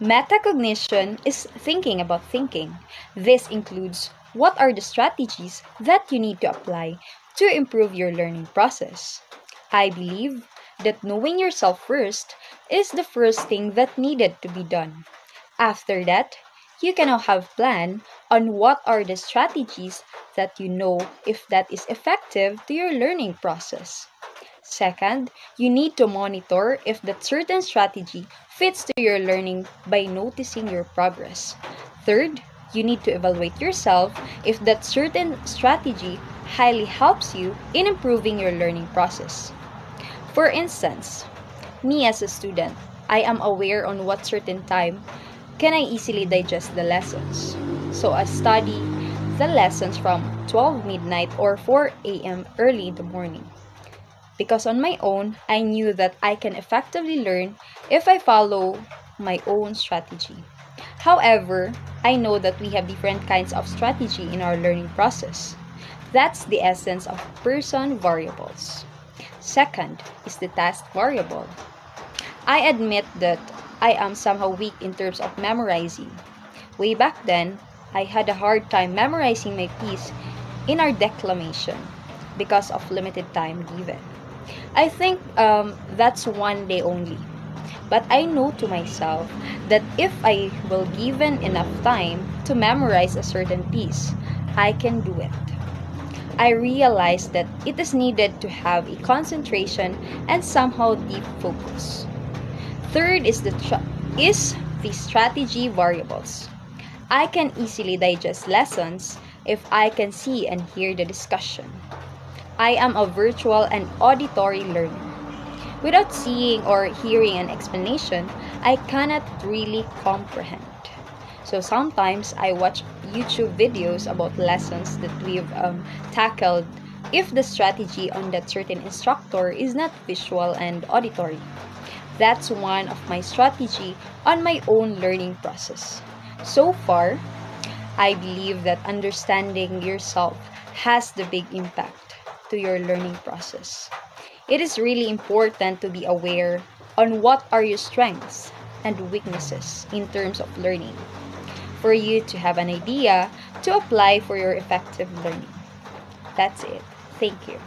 Metacognition is thinking about thinking. This includes what are the strategies that you need to apply to improve your learning process. I believe that knowing yourself first is the first thing that needed to be done. After that, you can now have plan on what are the strategies that you know if that is effective to your learning process. Second, you need to monitor if that certain strategy fits to your learning by noticing your progress. Third, you need to evaluate yourself if that certain strategy highly helps you in improving your learning process. For instance, me as a student, I am aware on what certain time can I easily digest the lessons. So I study the lessons from 12 midnight or 4 a.m. early in the morning. Because on my own, I knew that I can effectively learn if I follow my own strategy. However, I know that we have different kinds of strategy in our learning process. That's the essence of person variables. Second is the task variable. I admit that I am somehow weak in terms of memorizing. Way back then, I had a hard time memorizing my piece in our declamation because of limited time given. I think that's one day only. But I know to myself that if I will given enough time to memorize a certain piece, I can do it. I realized that it is needed to have a concentration and somehow deep focus. Third is the strategy variables. I can easily digest lessons if I can see and hear the discussion. I am a virtual and auditory learner. Without seeing or hearing an explanation, I cannot really comprehend. So sometimes I watch YouTube videos about lessons that we've tackled if the strategy on that certain instructor is not visual and auditory. That's one of my strategy on my own learning process. So far, I believe that understanding yourself has the big impact to your learning process. It is really important to be aware on what are your strengths and weaknesses in terms of learning for you to have an idea to apply for your effective learning. That's it. Thank you.